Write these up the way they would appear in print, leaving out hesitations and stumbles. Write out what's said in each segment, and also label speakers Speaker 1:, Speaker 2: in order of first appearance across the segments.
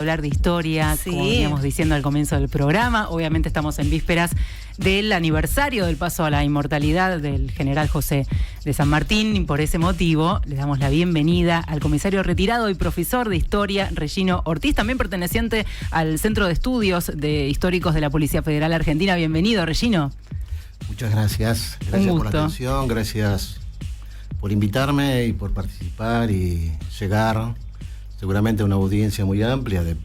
Speaker 1: Hablar de historia,
Speaker 2: Sí.
Speaker 1: como veníamos diciendo al comienzo del programa. Obviamente estamos en vísperas del aniversario del paso a la inmortalidad del general José de San Martín, y por ese motivo le damos la bienvenida al comisario retirado y profesor de historia, Regino Ortiz, también perteneciente al Centro de Estudios Históricos de la Policía Federal Argentina. Bienvenido, Regino.
Speaker 3: Muchas gracias. Gracias por la atención, gracias por invitarme y por participar y llegar seguramente a una audiencia muy amplia de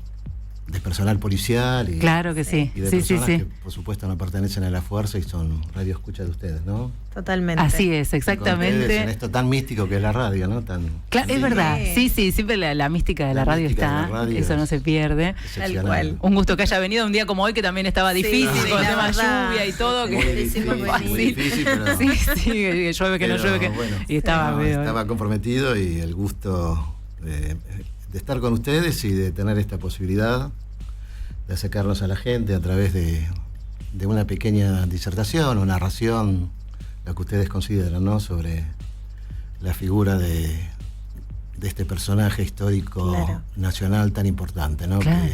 Speaker 3: personal policial y,
Speaker 1: claro que sí.
Speaker 3: y de personas que por supuesto no pertenecen a la fuerza y son radioescucha de ustedes, ¿no?
Speaker 2: Totalmente.
Speaker 1: Así es, exactamente.
Speaker 3: En esto tan místico que es la radio, ¿no?
Speaker 1: Claro, es verdad, sí, siempre la mística de la radio está, eso no se pierde.
Speaker 2: Tal cual.
Speaker 1: Un gusto que haya venido un día como hoy, que también estaba difícil, con el tema lluvia y todo.
Speaker 3: Muy difícil, pero...
Speaker 1: Sí, que llueve, que no llueve, que...
Speaker 3: Bueno,
Speaker 1: y estaba
Speaker 3: comprometido y el gusto de estar con ustedes y de tener esta posibilidad de acercarnos a la gente a través de una pequeña disertación o narración, lo que ustedes consideran, ¿no? Sobre la figura de este personaje histórico nacional tan importante, ¿no?
Speaker 1: Claro.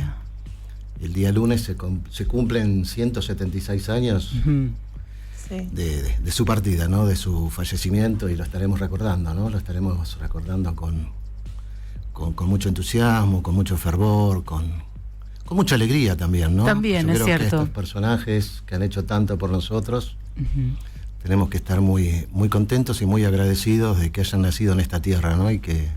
Speaker 3: Que el día lunes se cumplen 176 años de su partida, ¿no? De su fallecimiento, y lo estaremos recordando, ¿no? Lo estaremos recordando con mucho entusiasmo, con mucho fervor, con mucha alegría también, ¿no?
Speaker 1: También,
Speaker 3: yo
Speaker 1: es
Speaker 3: creo
Speaker 1: cierto.
Speaker 3: que estos personajes que han hecho tanto por nosotros, tenemos que estar muy, muy contentos y muy agradecidos de que hayan nacido en esta tierra, ¿no? Y que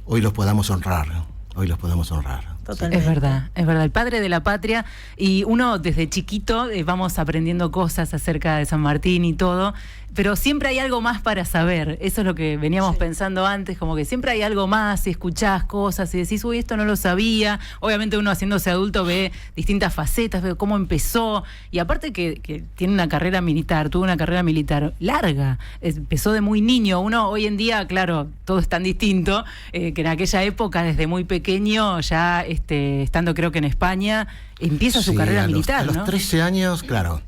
Speaker 3: hoy los podamos honrar, ¿no? Hoy los podamos honrar.
Speaker 2: Totalmente.
Speaker 1: Es verdad, el padre de la patria, y uno desde chiquito vamos aprendiendo cosas acerca de San Martín y todo, pero siempre hay algo más para saber. Eso es lo que veníamos pensando antes, como que siempre hay algo más, y escuchás cosas y decís, uy, esto no lo sabía. Obviamente uno haciéndose adulto ve distintas facetas, ve cómo empezó, y aparte que tiene una carrera militar, tuvo una carrera militar larga, empezó de muy niño. Uno hoy en día, claro, todo es tan distinto, que en aquella época desde muy pequeño ya... estando creo que en España, empieza su carrera militar, ¿no?
Speaker 3: A los 13 años, claro.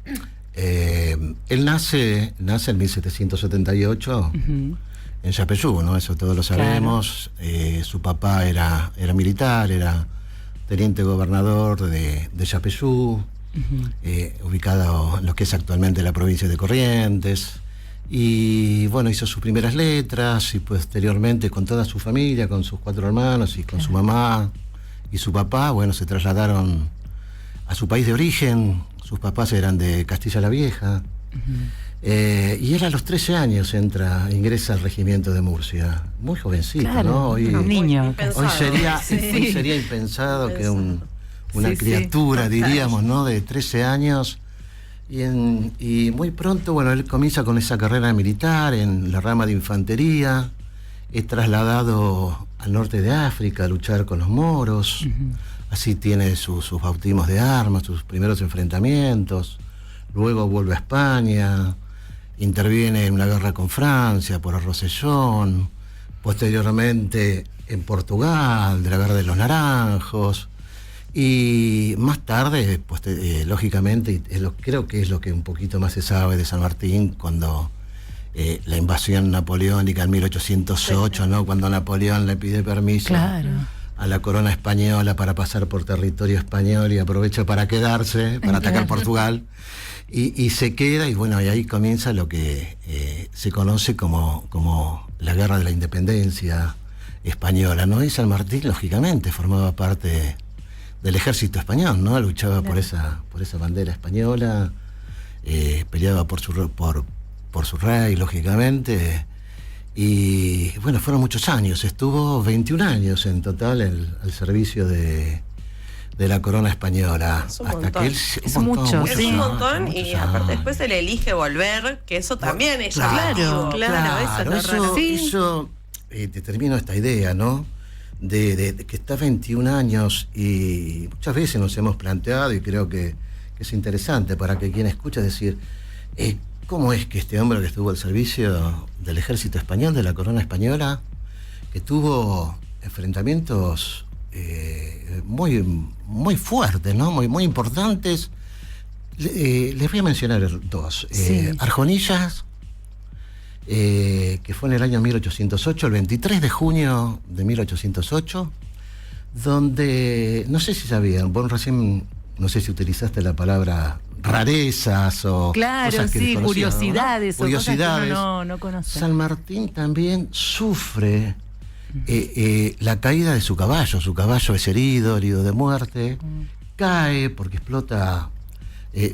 Speaker 3: Él nace en 1778 en Yapeyú, ¿no? Eso todos lo sabemos. Claro. Su papá era militar, era teniente gobernador de Yapeyú, ubicado en lo que es actualmente la provincia de Corrientes. Y bueno, hizo sus primeras letras y posteriormente con toda su familia, con sus 4 hermanos y con su mamá y su papá, bueno, se trasladaron a su país de origen. Sus papás eran de Castilla la Vieja. Y él a los 13 años ingresa al regimiento de Murcia. Muy jovencito,
Speaker 1: claro,
Speaker 3: ¿no? Hoy,
Speaker 1: un niño.
Speaker 3: Hoy sería impensado que una criatura, diríamos, ¿no? De 13 años. Y muy pronto, bueno, él comienza con esa carrera militar en la rama de infantería. Es trasladado al norte de África a luchar con los moros. Así tiene sus bautismos de armas, sus primeros enfrentamientos. Luego vuelve a España, interviene en una guerra con Francia por el Rosellón. Posteriormente en Portugal, de la guerra de los Naranjos. Y más tarde, pues, lógicamente, creo que es lo que un poquito más se sabe de San Martín, cuando la invasión napoleónica en 1808, ¿no? Cuando Napoleón le pide permiso a la corona española para pasar por territorio español y aprovecha para quedarse, para atacar Portugal, y se queda, y bueno, y ahí comienza lo que se conoce como la guerra de la independencia española, ¿no? Y San Martín, lógicamente, formaba parte del ejército español, ¿no? Luchaba por esa bandera española, peleaba por su rey, lógicamente, y bueno, fueron muchos años. Estuvo 21 años en total al servicio de la corona española.
Speaker 2: Hasta que él
Speaker 1: es un
Speaker 2: montón, y aparte después se le elige volver, que eso también es
Speaker 1: claro,
Speaker 3: eso te termino esta idea, ¿no? De que está 21 años, y muchas veces nos hemos planteado, y creo que es interesante para que quien escucha decir, ¿cómo es que este hombre que estuvo al servicio del ejército español, de la corona española, que tuvo enfrentamientos muy, muy fuertes, ¿no? Muy importantes? Les voy a mencionar 2. Arjonillas, que fue en el año 1808, el 23 de junio de 1808, donde, no sé si sabían, vos recién, no sé si utilizaste la palabra rarezas o
Speaker 1: claro,
Speaker 3: cosas que
Speaker 1: sí,
Speaker 3: desconocíamos,
Speaker 1: curiosidades,
Speaker 3: ¿no?
Speaker 1: o cosas que uno no conoce.
Speaker 3: San Martín también sufre la caída de su caballo es herido de muerte, cae porque explota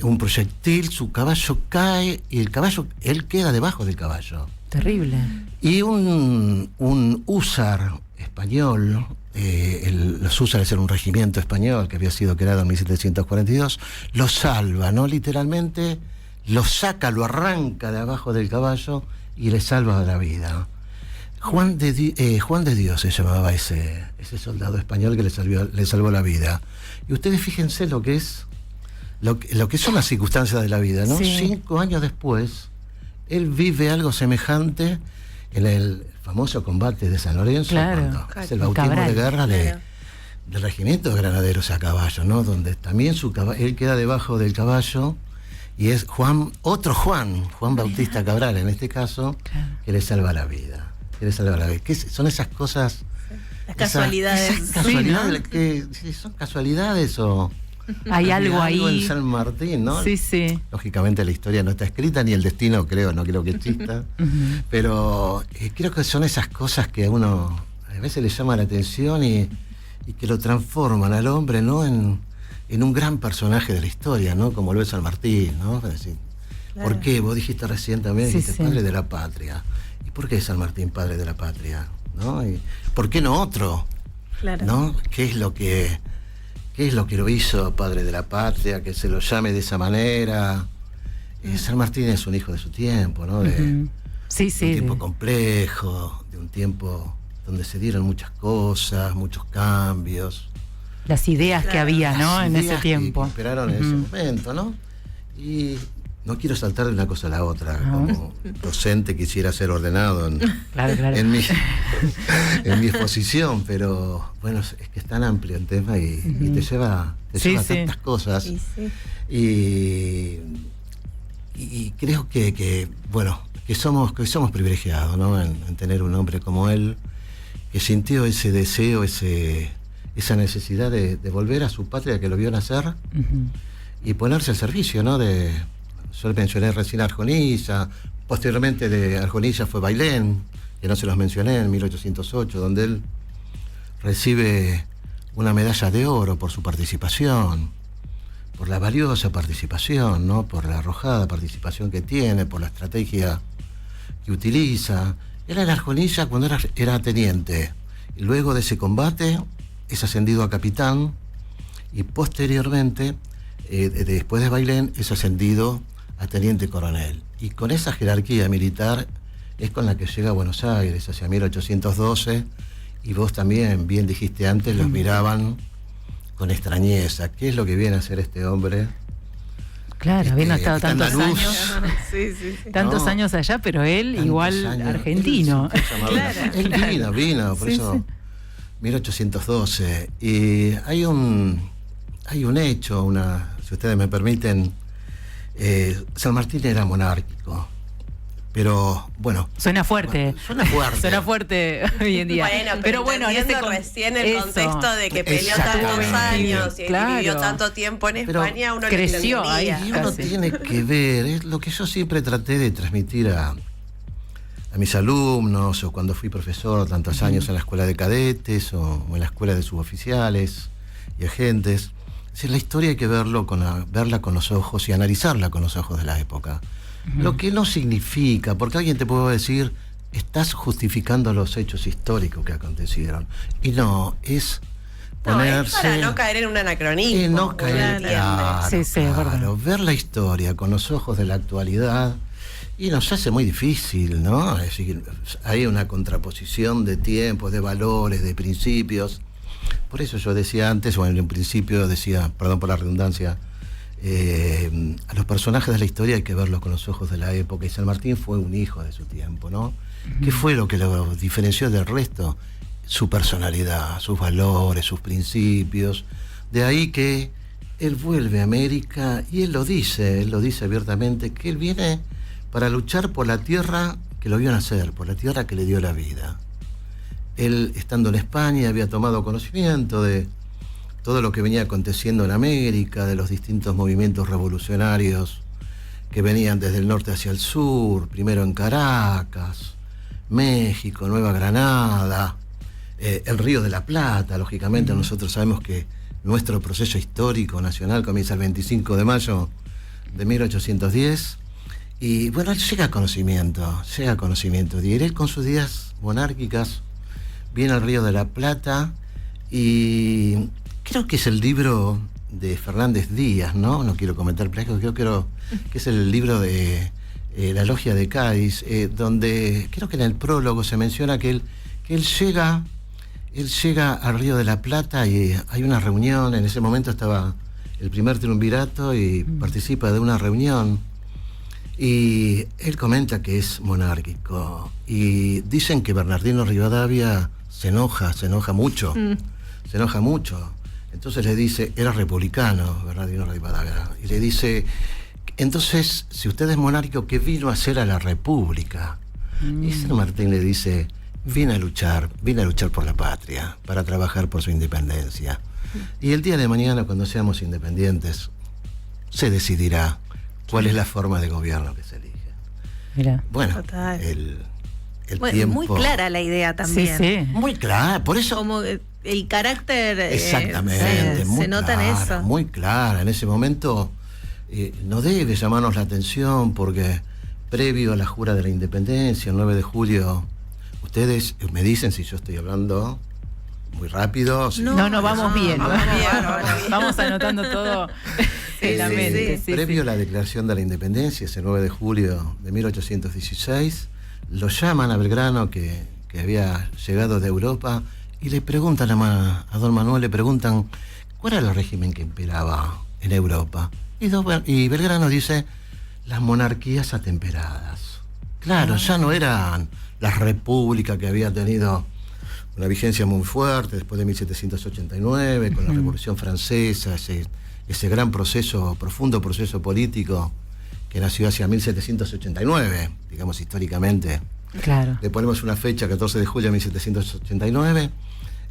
Speaker 3: un proyectil, su caballo cae y él queda debajo del caballo.
Speaker 1: Terrible.
Speaker 3: Y un húsar español, los húsares eran un regimiento español que había sido creado en 1742, lo salva, ¿no? Literalmente lo saca, lo arranca de abajo del caballo y le salva la vida. Juan de Dios se llamaba ese soldado español que le salvó la vida. Y ustedes fíjense lo que son las circunstancias de la vida, ¿no?
Speaker 1: Sí.
Speaker 3: 5 años después, él vive algo semejante en el famoso combate de San Lorenzo,
Speaker 1: claro,
Speaker 3: cuando es el bautismo de guerra del regimiento de granaderos a caballo, ¿no? Donde también él queda debajo del caballo y es Juan Bautista Cabral, en este caso, claro, que le salva la vida. ¿Qué son esas cosas?
Speaker 2: Las casualidades.
Speaker 3: Esas casualidades,
Speaker 1: sí, ¿no?
Speaker 3: ¿son casualidades o...?
Speaker 1: Hay algo ahí
Speaker 3: en San Martín, ¿no?
Speaker 1: Sí, sí.
Speaker 3: Lógicamente la historia no está escrita, ni el destino no creo que exista, pero creo que son esas cosas que a uno a veces le llama la atención y que lo transforman al hombre, ¿no? En un gran personaje de la historia, ¿no? Como lo es San Martín, ¿no? Es decir, claro. ¿Por qué? Vos dijiste recién también, dijiste padre de la patria. ¿Y por qué San Martín padre de la patria? ¿No? ¿Y por qué no otro? Claro. ¿No? ¿Qué es lo que lo hizo padre de la patria, que se lo llame de esa manera? San Martín es un hijo de su tiempo, ¿no? De un tiempo complejo, de un tiempo donde se dieron muchas cosas, muchos cambios.
Speaker 1: Las ideas que había, ¿no? En ese tiempo.
Speaker 3: Que esperaron en ese momento, ¿no? Y no quiero saltar de una cosa a la otra. Como docente quisiera ser ordenado en mi exposición, pero bueno, es que es tan amplio el tema y te lleva tantas cosas. Y creo que somos privilegiados, ¿no? En tener un hombre como él, que sintió ese deseo, esa necesidad de volver a su patria que lo vio nacer y ponerse al servicio, ¿no? Yo mencioné recién a Arjonilla, posteriormente de Arjonilla fue Bailén, que no se los mencioné, en 1808, donde él recibe una medalla de oro por su participación, por la valiosa participación, ¿no? Por la arrojada participación que tiene, por la estrategia que utiliza. Era en Arjonilla cuando era teniente, y luego de ese combate es ascendido a capitán y posteriormente, después de Bailén, es ascendido a teniente coronel. Y con esa jerarquía militar es con la que llega a Buenos Aires hacia 1812, y vos también, bien dijiste antes, los miraban con extrañeza. ¿Qué es lo que viene a hacer este hombre? Claro,
Speaker 1: habiendo estado tantos años. Tantos años allá, pero él igual argentino.
Speaker 3: Él vino, por eso 1812. Y hay un hecho, si ustedes me permiten, San Martín era monárquico, pero bueno.
Speaker 1: Suena fuerte. Suena fuerte hoy en día.
Speaker 2: Bueno, pero bueno, recién el contexto de que peleó tantos años y vivió tanto tiempo en España, uno
Speaker 1: creció ahí.
Speaker 3: Y uno tiene que ver, es lo que yo siempre traté de transmitir a mis alumnos, o cuando fui profesor tantos años en la escuela de cadetes o en la escuela de suboficiales y agentes. Es decir, la historia hay que verla con los ojos y analizarla con los ojos de la época. Lo que no significa, porque alguien te puede decir, estás justificando los hechos históricos que acontecieron. Y no, es ponerse...
Speaker 2: es para no caer en un anacronismo.
Speaker 3: No caer, claro, ver la historia con los ojos de la actualidad, y nos hace muy difícil, ¿no? Es decir, hay una contraposición de tiempos, de valores, de principios. Por eso yo decía antes, o en un principio decía, perdón por la redundancia, a los personajes de la historia hay que verlos con los ojos de la época, y San Martín fue un hijo de su tiempo, ¿no? ¿Qué fue lo que lo diferenció del resto? Su personalidad, sus valores, sus principios. De ahí que él vuelve a América, y él lo dice abiertamente, que él viene para luchar por la tierra que lo vio nacer, por la tierra que le dio la vida. Él, estando en España, había tomado conocimiento de todo lo que venía aconteciendo en América, de los distintos movimientos revolucionarios que venían desde el norte hacia el sur, primero en Caracas, México, Nueva Granada, el Río de la Plata. Lógicamente nosotros sabemos que nuestro proceso histórico nacional comienza el 25 de mayo de 1810, y bueno, él llega a conocimiento, y él con sus ideas monárquicas viene al Río de la Plata, y creo que es el libro de Fernández Díaz, ¿no? No quiero comentar plagio, creo que es el libro de La Logia de Cádiz, donde creo que en el prólogo se menciona que él llega al Río de la Plata y hay una reunión. En ese momento estaba el primer triunvirato y participa de una reunión, y él comenta que es monárquico, y dicen que Bernardino Rivadavia se enoja mucho, entonces le dice, era republicano Bernardino Rivadavia, y le dice, entonces, si usted es monárquico, ¿qué vino a hacer a la República? Y San Martín le dice, vine a luchar por la patria, para trabajar por su independencia. Y el día de mañana, cuando seamos independientes, se decidirá cuál es la forma de gobierno que se elige.
Speaker 1: Mira.
Speaker 3: Bueno, el tiempo...
Speaker 2: Muy clara la idea también.
Speaker 1: Sí.
Speaker 3: Muy clara, por eso...
Speaker 2: Como el carácter...
Speaker 3: Exactamente,
Speaker 2: se nota en eso.
Speaker 3: Muy clara, en ese momento no debe llamarnos la atención, porque previo a la jura de la independencia, el 9 de julio, ustedes me dicen si yo estoy hablando muy rápido.
Speaker 1: No, vamos bien. Vamos anotando todo en la mente.
Speaker 3: Previo a la declaración de la independencia, ese 9 de julio de 1816, lo llaman a Belgrano, que había llegado de Europa, y le preguntan a don Manuel, ¿cuál era el régimen que imperaba en Europa? Y Belgrano dice, las monarquías atemperadas. Claro, ya no eran las repúblicas que había tenido una vigencia muy fuerte después de 1789, con la Revolución Francesa, ese gran proceso, profundo proceso político que nació hacia 1789, digamos históricamente.
Speaker 1: Claro.
Speaker 3: Le ponemos una fecha, 14 de julio de 1789,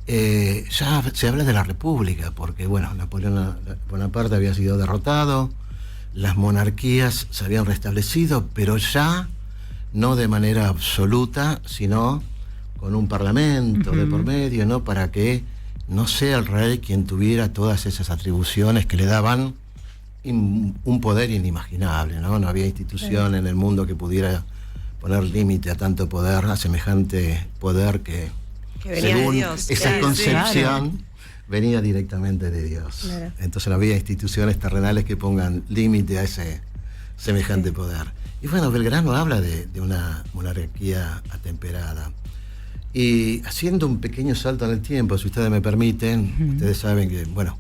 Speaker 3: ya se habla de la República, porque bueno, Napoleón Bonaparte había sido derrotado, las monarquías se habían restablecido, pero ya no de manera absoluta, sino con un parlamento de por medio, ¿no? Para que no sea el rey quien tuviera todas esas atribuciones que le daban un poder inimaginable, ¿no? No había institución en el mundo que pudiera poner límite a tanto poder, a semejante poder que venía según de Dios. Esa concepción venía directamente de Dios. Claro. Entonces no había instituciones terrenales que pongan límite a ese semejante poder. Y bueno, Belgrano habla de una monarquía atemperada. Y haciendo un pequeño salto en el tiempo, si ustedes me permiten, ustedes saben que, bueno,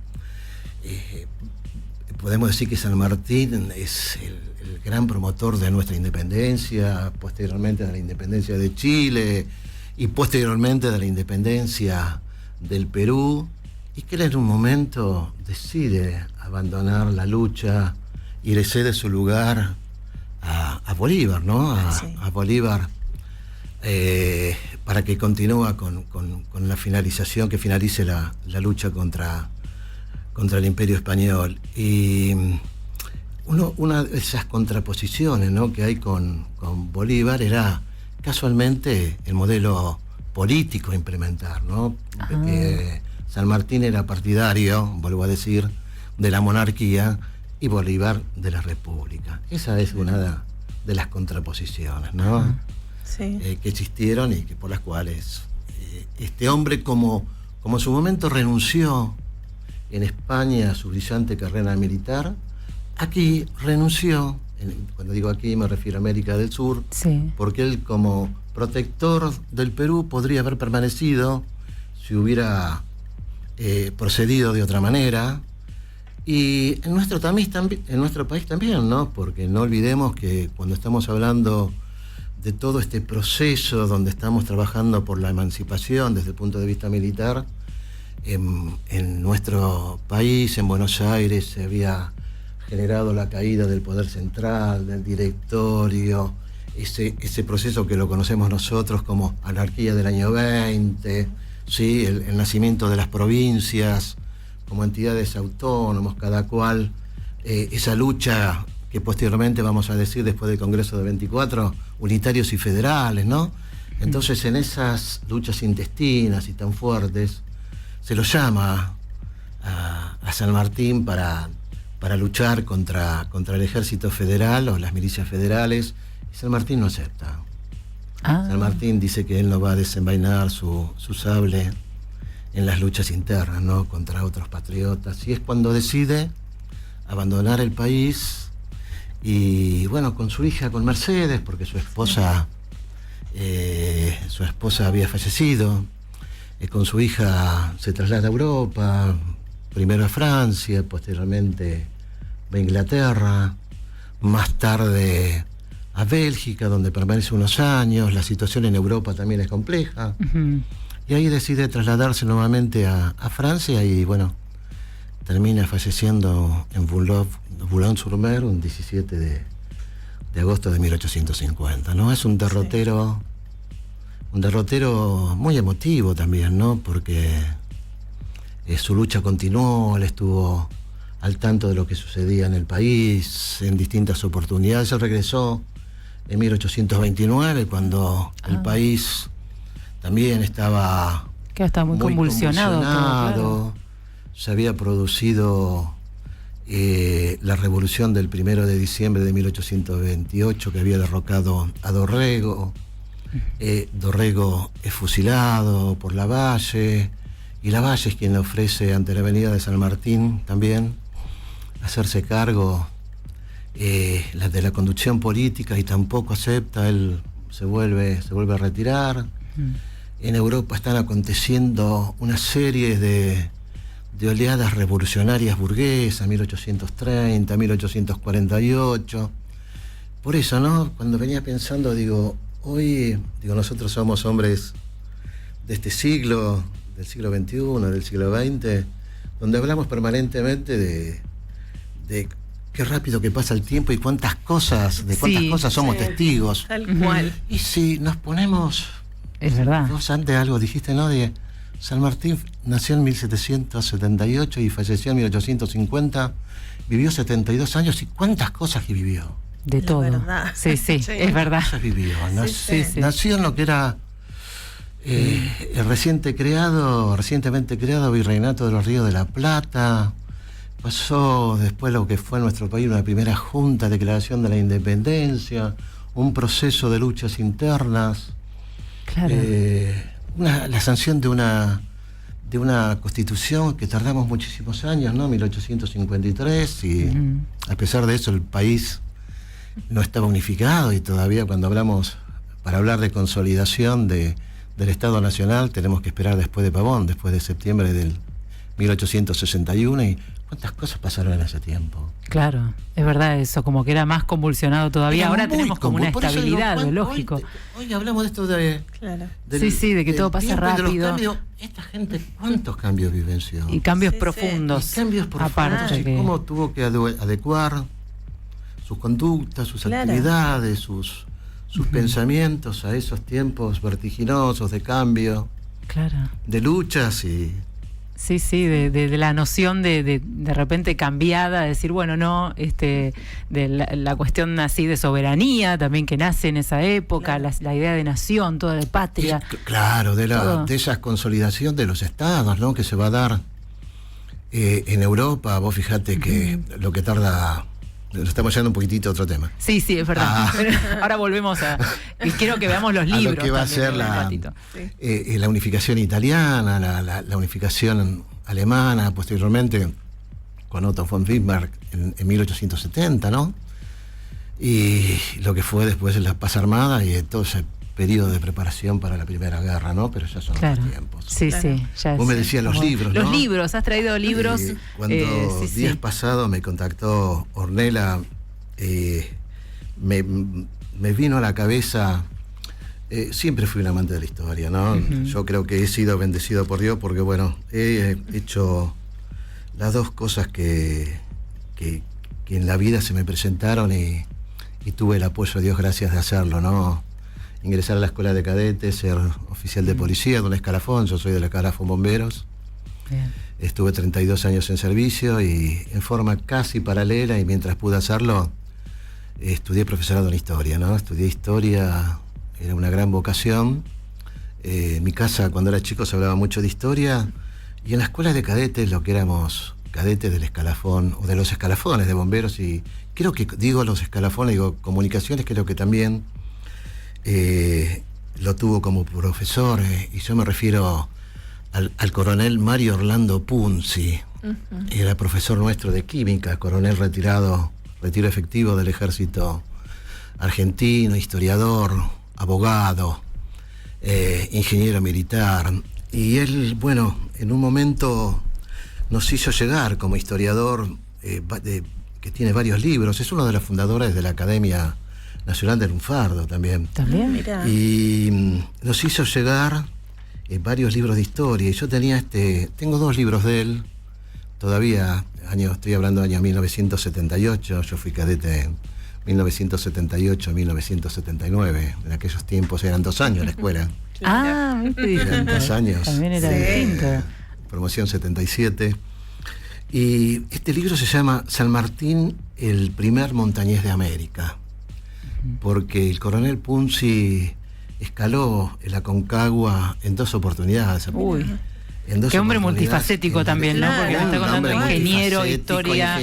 Speaker 3: podemos decir que San Martín es el gran promotor de nuestra independencia, posteriormente de la independencia de Chile y posteriormente de la independencia del Perú, y que él en un momento decide abandonar la lucha y le cede su lugar a Bolívar, ¿no? A Bolívar, para que continúe con la finalización, que finalice la lucha contra el Imperio Español. Y una de esas contraposiciones, ¿no?, que hay con Bolívar era casualmente el modelo político a implementar, ¿no? San Martín era partidario, vuelvo a decir, de la monarquía, y Bolívar de la república. Esa es una de las contraposiciones, ¿no?
Speaker 2: Sí.
Speaker 3: Que existieron y que por las cuales este hombre, como en su momento renunció en España a su brillante carrera militar, aquí renunció, cuando digo aquí me refiero a América del Sur, porque él, como protector del Perú, podría haber permanecido si hubiera procedido de otra manera. Y en nuestro país también, ¿no? Porque no olvidemos que cuando estamos hablando de todo este proceso donde estamos trabajando por la emancipación desde el punto de vista militar, en nuestro país, en Buenos Aires, se había generado la caída del poder central, del directorio, ese proceso que lo conocemos nosotros como anarquía del año 20, ¿sí? El nacimiento de las provincias como entidades autónomas, cada cual, esa lucha que posteriormente vamos a decir después del Congreso de 24, unitarios y federales, ¿no? Entonces en esas luchas intestinas y tan fuertes se lo llama a San Martín para luchar contra el ejército federal o las milicias federales, y San Martín no acepta. San Martín dice que él no va a desenvainar su sable en las luchas internas, ¿no? Contra otros patriotas, y es cuando decide abandonar el país, y bueno, con su hija, con Mercedes, porque su esposa había fallecido, con su hija se traslada a Europa, primero a Francia, posteriormente a Inglaterra, más tarde a Bélgica, donde permanece unos años. La situación en Europa también es compleja. Y ahí decide trasladarse nuevamente a Francia y bueno, termina falleciendo en Boulogne-sur-Mer un 17 de agosto de 1850, ¿no? Es un derrotero muy emotivo también, ¿no? Porque su lucha continuó, él estuvo al tanto de lo que sucedía en el país en distintas oportunidades. Él regresó en 1829, cuando el país también estaba
Speaker 1: muy convulsionado.
Speaker 3: Claro. Se había producido la revolución del 1 de diciembre de 1828, que había derrocado a Dorrego. Dorrego es fusilado por Lavalle, y Lavalle es quien le ofrece ante la avenida de San Martín también hacerse cargo de la conducción política, y tampoco acepta. Él se vuelve a retirar. En Europa están aconteciendo una serie de oleadas revolucionarias burguesas, 1830, 1848. Por eso, ¿no? Cuando venía pensando, hoy nosotros somos hombres de este siglo, del siglo XXI, del siglo XX, donde hablamos permanentemente de qué rápido que pasa el tiempo y cuántas cosas somos testigos.
Speaker 2: Tal cual.
Speaker 3: Y si nos ponemos...
Speaker 1: Es verdad.
Speaker 3: Vos antes algo dijiste, ¿no? De San Martín nació en 1778 y falleció en 1850. Vivió 72 años, y cuántas cosas que vivió.
Speaker 1: De todo.
Speaker 2: Verdad.
Speaker 1: Sí, es verdad.
Speaker 3: Cosas vivió. Nació en lo que era el recientemente creado Virreinato de los Ríos de la Plata. Pasó después lo que fue en nuestro país una primera junta de declaración de la independencia, un proceso de luchas internas.
Speaker 1: Claro.
Speaker 3: La sanción de una constitución que tardamos muchísimos años, ¿no? 1853, y a pesar de eso el país no estaba unificado, y todavía para hablar de consolidación del Estado Nacional, tenemos que esperar después de Pavón, después de septiembre del 1861, y cuántas cosas pasaron en ese tiempo.
Speaker 1: Claro, es verdad eso, como que era más convulsionado todavía. Ahora tenemos como una estabilidad, lógico.
Speaker 3: Hoy hablamos de esto de...
Speaker 2: Claro.
Speaker 1: De que todo pasa rápido.
Speaker 3: Esta gente, ¿cuántos cambios vivenció?
Speaker 1: Y cambios profundos.
Speaker 3: Y cambios profundos,
Speaker 1: aparte
Speaker 3: y cómo tuvo que adecuar sus conductas, sus actividades, sus pensamientos a esos tiempos vertiginosos de cambio, de luchas y...
Speaker 1: Sí, de la noción de repente cambiada, de decir, bueno, no, de la cuestión así de soberanía también que nace en esa época, la idea de nación, toda de patria.
Speaker 3: Claro, de esa consolidación de los estados, ¿no? Que se va a dar en Europa. Vos fijate que lo que tarda... Nos estamos yendo un poquitito a otro tema.
Speaker 1: Sí, es verdad. Ahora volvemos y quiero que veamos los libros.
Speaker 3: A lo que va a ser la unificación italiana, la unificación alemana, posteriormente con Otto von Bismarck en 1870, ¿no? Y lo que fue después la paz armada y todo ese periodo de preparación para la Primera Guerra, ¿no? Pero ya son otros tiempos.
Speaker 1: Sí, ya
Speaker 3: Vos me decías los libros, ¿no?
Speaker 1: Los libros, has traído libros.
Speaker 3: Cuando días pasados me contactó Ornella, me vino a la cabeza... siempre fui un amante de la historia, ¿no? Yo creo que he sido bendecido por Dios porque, bueno, he hecho las dos cosas que en la vida se me presentaron y tuve el apoyo, Dios gracias, de hacerlo, ¿no? Ingresar a la escuela de cadetes, ser oficial de policía de un escalafón. Yo soy del escalafón bomberos. Bien. Estuve 32 años en servicio y en forma casi paralela, y mientras pude hacerlo, estudié profesorado en historia, ¿no? Estudié historia, era una gran vocación. En mi casa, cuando era chico, se hablaba mucho de historia, y en la escuela de cadetes, lo que éramos cadetes del escalafón, o de los escalafones de bomberos, y creo que digo los escalafones, digo comunicaciones, creo que también lo tuvo como profesor, y yo me refiero al coronel Mario Orlando Punzi. Era profesor nuestro de química, coronel retiro efectivo del ejército argentino, historiador, abogado, ingeniero militar. Y él, bueno, en un momento nos hizo llegar como historiador, que tiene varios libros, es uno de los fundadores de la Academia Nacional del Lunfardo también.
Speaker 1: También, mira.
Speaker 3: Y nos hizo llegar varios libros de historia, y yo tengo 2 libros de él, todavía, estoy hablando del año 1978, yo fui cadete en 1978 a 1979, en aquellos tiempos eran 2 años la escuela. Eran 2 años.
Speaker 1: También era distinto.
Speaker 3: Promoción 77. Y este libro se llama San Martín, el primer montañés de América, porque el coronel Punzi escaló el Aconcagua en 2 oportunidades.
Speaker 1: Uy. Qué hombre multifacético también, ¿no? Porque me está contando ingeniero, historia,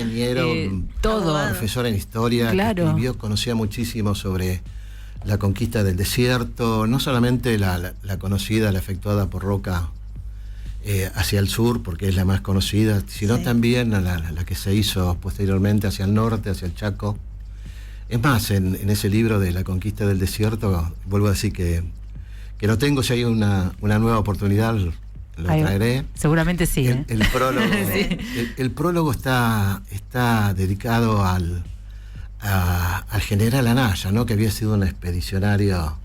Speaker 1: todo.
Speaker 3: Profesor en historia, claro. Que escribió, conocía muchísimo sobre la conquista del desierto, no solamente la conocida, la efectuada por Roca hacia el sur, porque es la más conocida, sino también la que se hizo posteriormente hacia el norte, hacia el Chaco. Es más, en ese libro de la conquista del desierto, vuelvo a decir que lo tengo, si hay una nueva oportunidad, lo traeré.
Speaker 1: Seguramente sí.
Speaker 3: El prólogo, sí. El prólogo está dedicado al general Anaya, ¿no? Que había sido un expedicionario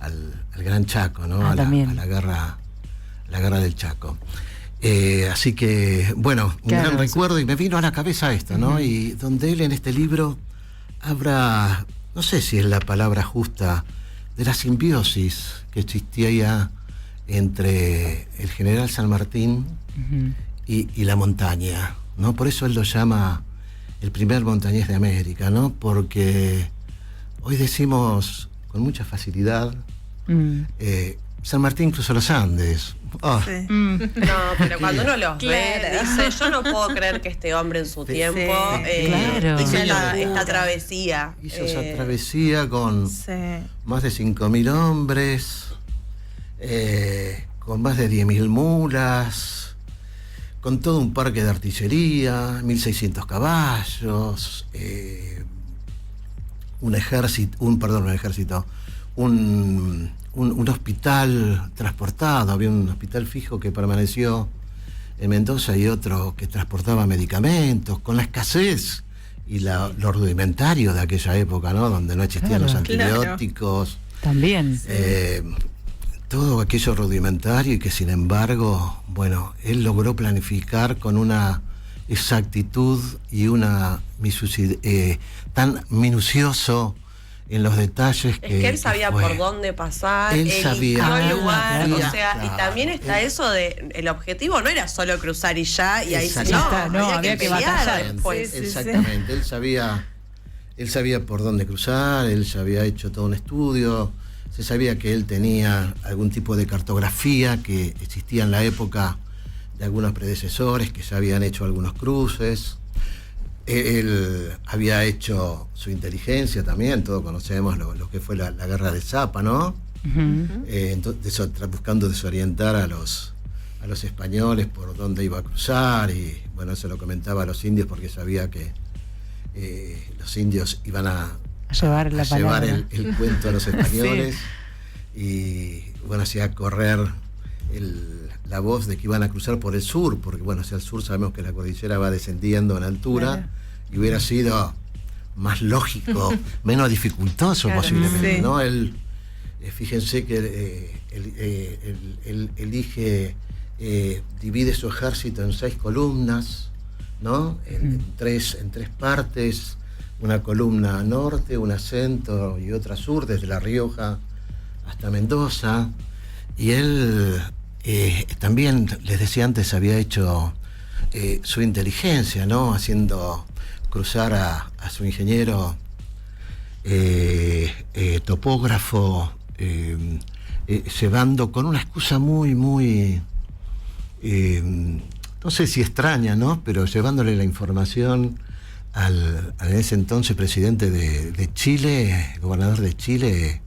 Speaker 3: al Gran Chaco, ¿no? A la guerra del Chaco. Así que, bueno, un gran recuerdo, y me vino a la cabeza esto, ¿no? Y donde él en este libro habla, no sé si es la palabra justa, de la simbiosis que existía ya entre el general San Martín y la montaña, ¿no? Por eso él lo llama el primer montañés de América, ¿no? Porque hoy decimos con mucha facilidad, San Martín cruzó los Andes. Oh.
Speaker 2: Sí. No, pero cuando uno los ve, dice, yo no puedo creer que este hombre en su tiempo hizo esta travesía.
Speaker 3: Hizo esa travesía con más de 5.000 hombres, con más de 10.000 mulas, con todo un parque de artillería, 1.600 caballos, un hospital transportado. Había un hospital fijo que permaneció en Mendoza y otro que transportaba medicamentos, con la escasez y lo rudimentario de aquella época, ¿no? Donde no existían los antibióticos.
Speaker 1: También.
Speaker 3: Todo aquello rudimentario, y que sin embargo, bueno, él logró planificar con una exactitud y tan minucioso en los detalles
Speaker 2: que él sabía por dónde pasar,
Speaker 3: él sabía
Speaker 2: el lugar, o sea, y también está eso de el objetivo no era solo cruzar y ya, y ahí había que batallar después.
Speaker 3: Exactamente, él sabía por dónde cruzar, él ya había hecho todo un estudio, se sabía que él tenía algún tipo de cartografía que existía en la época de algunos predecesores que ya habían hecho algunos cruces. Él había hecho su inteligencia también, todos conocemos lo que fue la guerra de Zapa, ¿no? Entonces, buscando desorientar a los españoles por dónde iba a cruzar, y bueno, eso lo comentaba a los indios porque sabía que los indios iban a llevar el cuento a los españoles. Y bueno, hacía correr la voz de que iban a cruzar por el sur, porque bueno, hacia el sur sabemos que la cordillera va descendiendo en altura, y hubiera sido más lógico, menos dificultoso posiblemente, ¿no? Él, fíjense que él elige, divide su ejército en 6 columnas, ¿no? En tres partes, una columna norte, una centro y otra sur, desde La Rioja hasta Mendoza. Y él también, les decía antes, había hecho su inteligencia, ¿no? Haciendo cruzar a su ingeniero topógrafo, llevando con una excusa muy, no sé si extraña, ¿no? Pero llevándole la información al en ese entonces presidente de Chile, gobernador de Chile,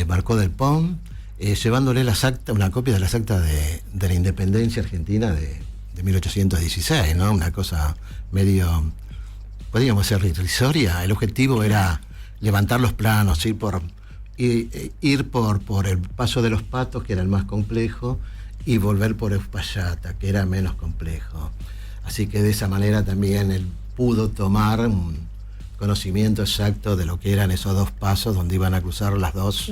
Speaker 3: Marcó del Pom, llevándole una copia de las actas de la independencia argentina de 1816, ¿no? Una cosa medio, podríamos ser irrisoria. El objetivo era levantar los planos, ir por el Paso de los Patos, que era el más complejo, y volver por Uspallata, que era menos complejo. Así que de esa manera también él pudo tomar un conocimiento exacto de lo que eran esos dos pasos donde iban a cruzar las dos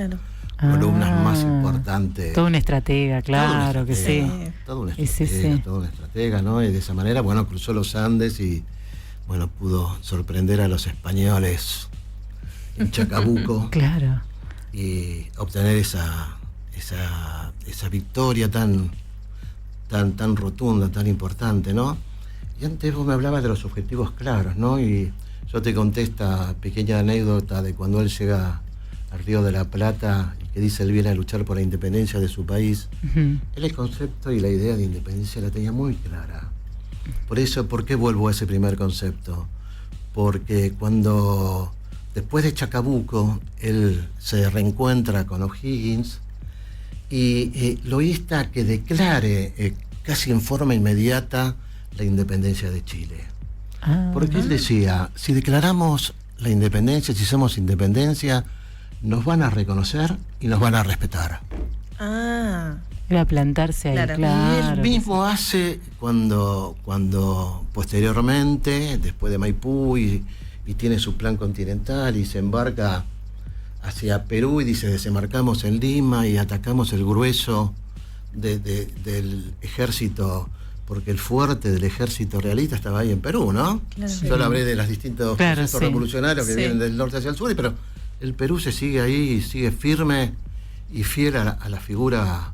Speaker 3: columnas más importantes.
Speaker 1: Todo un estratega, claro que sí.
Speaker 3: Todo un estratega, ¿no? Y de esa manera, bueno, cruzó los Andes y, bueno, pudo sorprender a los españoles en Chacabuco.
Speaker 1: Claro.
Speaker 3: Y obtener esa victoria tan rotunda, tan importante, ¿no? Y antes vos me hablabas de los objetivos claros, ¿no? Y yo te conté esta pequeña anécdota de cuando él llega al Río de la Plata y que dice él viene a luchar por la independencia de su país. Él el concepto y la idea de independencia la tenía muy clara. ¿Por qué vuelvo a ese primer concepto? Porque cuando después de Chacabuco él se reencuentra con O'Higgins y lo insta que declare casi en forma inmediata la independencia de Chile. Porque él decía, si declaramos la independencia, si somos independencia, nos van a reconocer y nos van a respetar.
Speaker 1: Era plantarse ahí, claro.
Speaker 3: Y él mismo hace cuando posteriormente, después de Maipú, y tiene su plan continental y se embarca hacia Perú y dice, desembarcamos en Lima y atacamos el grueso del ejército, porque el fuerte del ejército realista estaba ahí en Perú, ¿no? Claro. Yo le hablé de los distintos procesos revolucionarios que vienen del norte hacia el sur, pero el Perú se sigue ahí, sigue firme y fiel a la figura,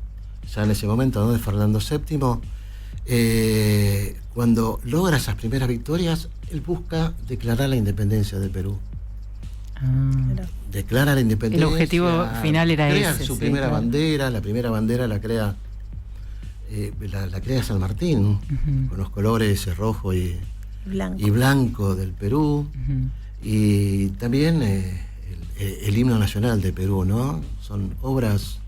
Speaker 3: ya en ese momento, ¿no?, de Fernando VII. Cuando logra esas primeras victorias, él busca declarar la independencia del Perú. Declara la independencia.
Speaker 1: El objetivo final era ese.
Speaker 3: Crea su primera bandera, la primera bandera la crea San Martín, con los colores rojo y blanco del Perú, y también el himno nacional de Perú, ¿no? Son obras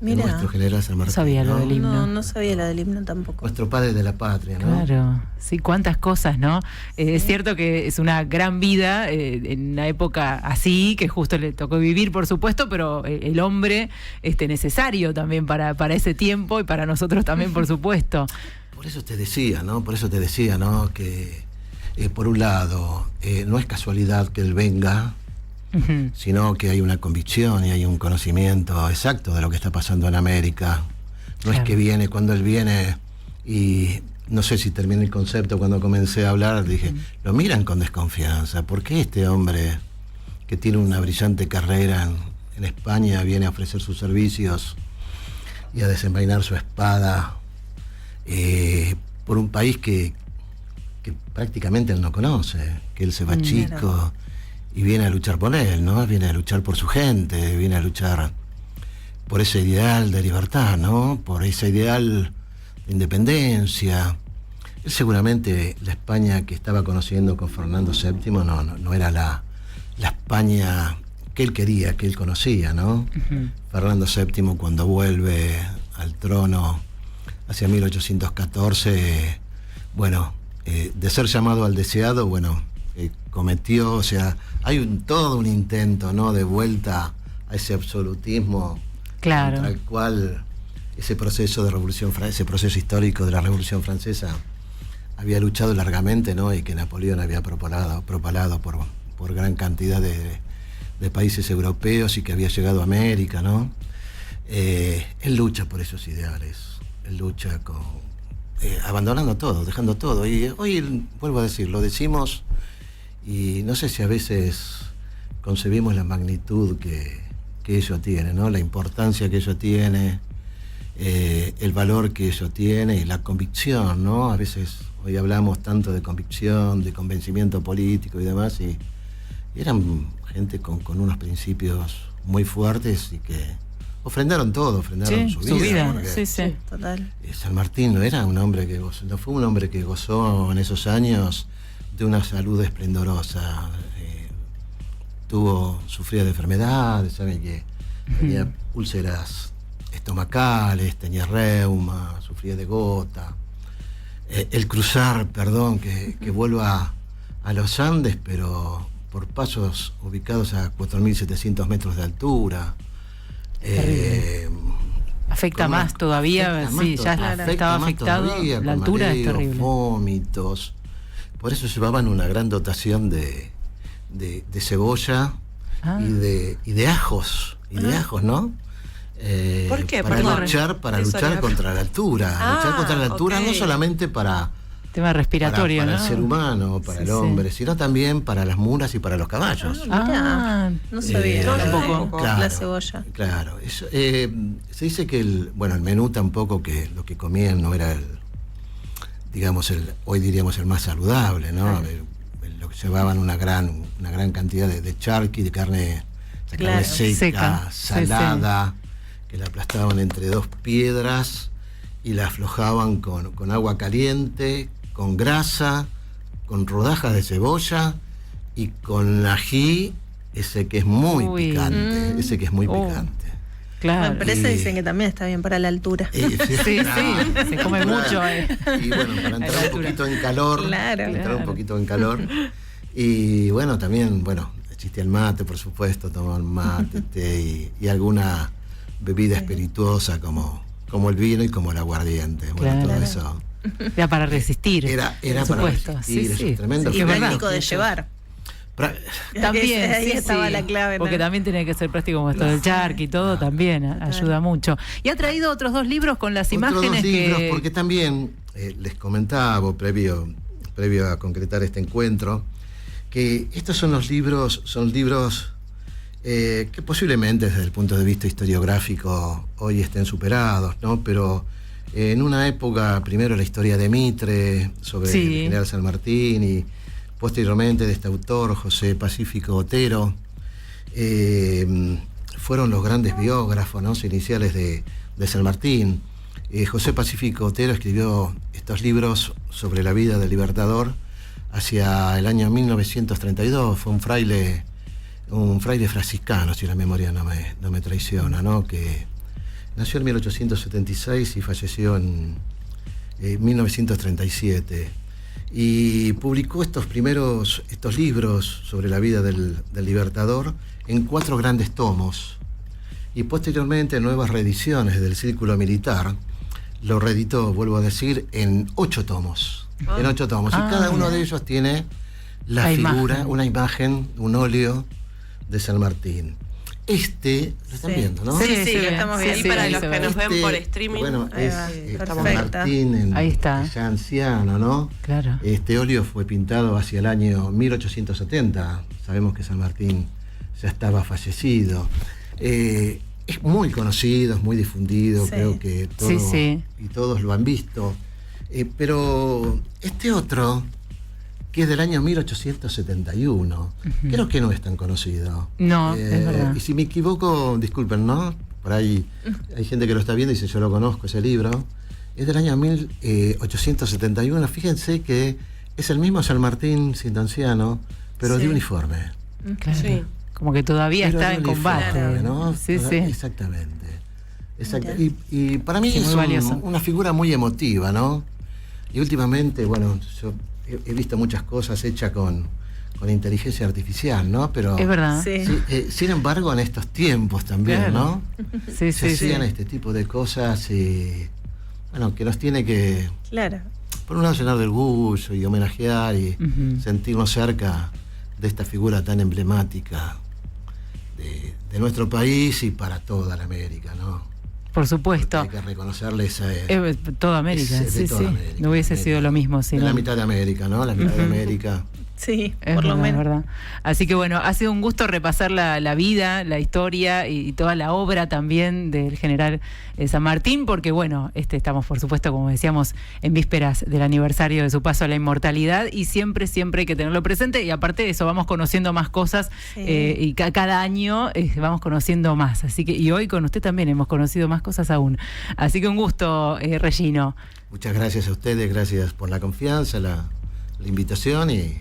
Speaker 3: de nuestro general San Martín.
Speaker 1: No sabía lo del himno.
Speaker 2: No sabía la del himno tampoco.
Speaker 3: Nuestro padre de la patria, ¿no?
Speaker 1: Claro, sí, cuántas cosas, ¿no? Es cierto que es una gran vida en una época así, que justo le tocó vivir, por supuesto, pero el hombre necesario también para ese tiempo y para nosotros también, por supuesto.
Speaker 3: Por eso te decía, ¿no? Que por un lado, no es casualidad que él venga, sino que hay una convicción y hay un conocimiento exacto de lo que está pasando en América. No es que viene, cuando él viene, y no sé si terminé el concepto cuando comencé a hablar, dije, lo miran con desconfianza. ¿Por qué este hombre que tiene una brillante carrera en España viene a ofrecer sus servicios y a desenvainar su espada por un país que prácticamente él no conoce, que él se va chico y viene a luchar por él, ¿no? Viene a luchar por su gente, viene a luchar por ese ideal de libertad, ¿no? Por ese ideal de independencia. Él seguramente, la España que estaba conociendo con Fernando VII no era la España que él quería, que él conocía, ¿no? Fernando VII, cuando vuelve al trono hacia 1814, bueno, de ser llamado al deseado, bueno, cometió, o sea, hay todo un intento, ¿no?, de vuelta a ese absolutismo, contra el cual ese proceso de revolución, ese proceso histórico de la Revolución Francesa había luchado largamente, ¿no?, y que Napoleón había propalado por gran cantidad de países europeos y que había llegado a América, ¿no? Él lucha por esos ideales, él lucha abandonando todo, dejando todo, y hoy, vuelvo a decir, lo decimos y no sé si a veces concebimos la magnitud que ello tiene, ¿no? La importancia que ello tiene, el valor que ello tiene y la convicción, ¿no? A veces hoy hablamos tanto de convicción, de convencimiento político y demás, y eran gente con unos principios muy fuertes y que ofrendaron todo, ofrendaron su vida.
Speaker 1: Sí,
Speaker 2: total.
Speaker 3: San Martín no era un hombre que gozó, no fue un hombre que gozó en esos años de una salud esplendorosa. Sufría de enfermedades, ¿saben? Que tenía úlceras estomacales, tenía reuma, sufría de gota. El cruzar, que vuelva a los Andes, pero por pasos ubicados a 4.700 metros de altura.
Speaker 1: Afecta más todavía, ya estaba afectado, todavía, la altura mareos, es terrible.
Speaker 3: Vómitos. Por eso llevaban una gran dotación de cebolla y de ajos, ¿no?
Speaker 2: ¿Por qué?
Speaker 3: Para luchar contra la altura. Luchar contra la altura no solamente para
Speaker 1: tema respiratorio,
Speaker 3: para
Speaker 1: ¿no?
Speaker 3: el ser humano, para el hombre, sino también para las mulas y para los caballos.
Speaker 2: No sabía tampoco la cebolla.
Speaker 3: Claro, eso, se dice que el menú tampoco, que lo que comían no era hoy diríamos el más saludable, ¿no? Lo que llevaban una gran cantidad de charqui, de carne seca, salada, que la aplastaban entre dos piedras y la aflojaban con agua caliente, con grasa, con rodajas de cebolla y con ají, ese que es muy picante, picante.
Speaker 1: Claro.
Speaker 2: Pero ese dicen que también está bien para la altura.
Speaker 1: Sí, se come mucho.
Speaker 3: Y bueno, para entrar un poquito en calor. Un poquito en calor. Y bueno, también, existía el mate, por supuesto, tomaban mate, té y alguna bebida espirituosa como el vino y como el aguardiente. Todo eso.
Speaker 1: Era para resistir.
Speaker 3: Era para resistir, eso es tremendo.
Speaker 2: Y práctico de llevar.
Speaker 1: También,
Speaker 2: ahí estaba la clave.
Speaker 1: Porque también tiene que ser práctico como esto del charqui y todo, también ayuda mucho. Y ha traído otros 2 libros con las imágenes
Speaker 3: libros, porque también les comentaba previo a concretar este encuentro, que estos son libros que posiblemente desde el punto de vista historiográfico hoy estén superados, ¿no? Pero en una época, primero la historia de Mitre sobre el general San Martín y posteriormente de este autor, José Pacífico Otero, fueron los grandes biógrafos, ¿no? Iniciales de San Martín. José Pacífico Otero escribió estos libros sobre la vida del Libertador hacia el año 1932. Fue un fraile franciscano, si la memoria no me traiciona, ¿no? Que nació en 1876 y falleció en 1937. Y publicó estos libros sobre la vida del Libertador en 4 grandes tomos. Y posteriormente, nuevas reediciones del Círculo Militar lo reeditó, vuelvo a decir, en 8 tomos. Y cada uno de ellos tiene la figura, una imagen, un óleo de San Martín. Lo están viendo, ¿no?
Speaker 2: Sí, lo estamos viendo. Y para los que nos ven por streaming.
Speaker 3: Bueno, es San Martín,
Speaker 1: ahí está.
Speaker 3: Ya anciano, ¿no?
Speaker 1: Claro.
Speaker 3: Este óleo fue pintado hacia el año 1870. Sabemos que San Martín ya estaba fallecido. Es muy conocido, es muy difundido, creo que todos lo han visto. Pero este otro, que es del año 1871, creo que no es tan conocido.
Speaker 1: No, es verdad.
Speaker 3: Y si me equivoco, disculpen, ¿no? Por ahí hay gente que lo está viendo y dice, yo lo conozco, ese libro. Es del año 1871. Fíjense que es el mismo San Martín siendo anciano, pero de uniforme.
Speaker 1: Claro. Sí. Como que todavía está en combate.
Speaker 3: ¿No? Exactamente. Y para mí es una figura muy emotiva, ¿no? Y últimamente, yo he visto muchas cosas hechas con inteligencia artificial, ¿no? Pero
Speaker 1: es verdad.
Speaker 3: Sin embargo, en estos tiempos también, ¿no? Se hacían este tipo de cosas que nos tiene que, por un lado, llenar de orgullo y homenajear y sentirnos cerca de esta figura tan emblemática de nuestro país y para toda la América, ¿no?
Speaker 1: Por supuesto.
Speaker 3: Hay que reconocerle
Speaker 1: toda América, América. No hubiese sido lo mismo.
Speaker 3: La mitad de América, ¿no? La mitad de América.
Speaker 4: Sí, por lo menos.
Speaker 1: Verdad. Así que bueno, ha sido un gusto repasar la vida, la historia y toda la obra también del general San Martín, porque bueno, estamos por supuesto, como decíamos, en vísperas del aniversario de su paso a la inmortalidad y siempre hay que tenerlo presente y aparte de eso vamos conociendo más cosas y cada año vamos conociendo más. Así que y hoy con usted también hemos conocido más cosas aún. Así que un gusto, Regino.
Speaker 3: Muchas gracias a ustedes, gracias por la confianza, la invitación y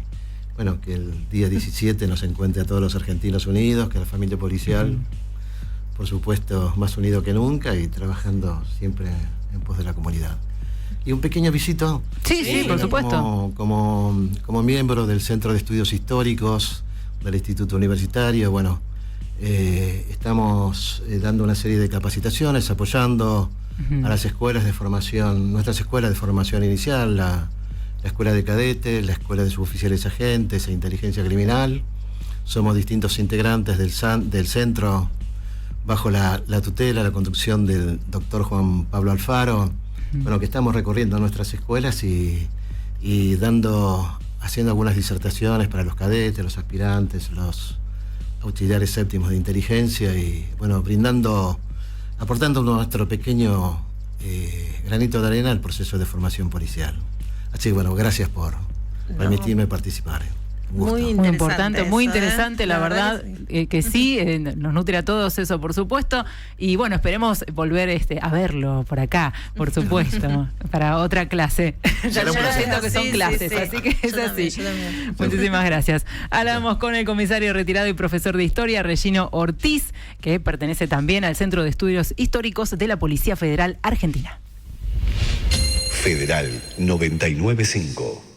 Speaker 3: bueno, que el día 17 nos encuentre a todos los argentinos unidos, que la familia policial, por supuesto, más unido que nunca y trabajando siempre en pos de la comunidad. Y un pequeño visito.
Speaker 1: Sí, por supuesto.
Speaker 3: Como miembro del Centro de Estudios Históricos del Instituto Universitario, bueno, estamos dando una serie de capacitaciones, apoyando a las escuelas de formación, nuestras escuelas de formación inicial, la Escuela de Cadetes, la Escuela de Suboficiales Agentes e Inteligencia Criminal. Somos distintos integrantes del centro bajo la tutela, la conducción del doctor Juan Pablo Alfaro, bueno, que estamos recorriendo nuestras escuelas y haciendo algunas disertaciones para los cadetes, los aspirantes, los auxiliares séptimos de inteligencia y bueno, aportando nuestro pequeño granito de arena al proceso de formación policial. Así que bueno, gracias por permitirme participar.
Speaker 4: Muy importante,
Speaker 1: muy interesante, la verdad que sí, nos nutre a todos eso, por supuesto, y bueno, esperemos volver a verlo por acá, por supuesto, para otra clase. Ya siento que son clases, así que es así. Muchísimas gracias. Hablamos con el comisario retirado y profesor de Historia, Regino Ortiz, que pertenece también al Centro de Estudios Históricos de la Policía Federal Argentina.
Speaker 5: Federal 99.5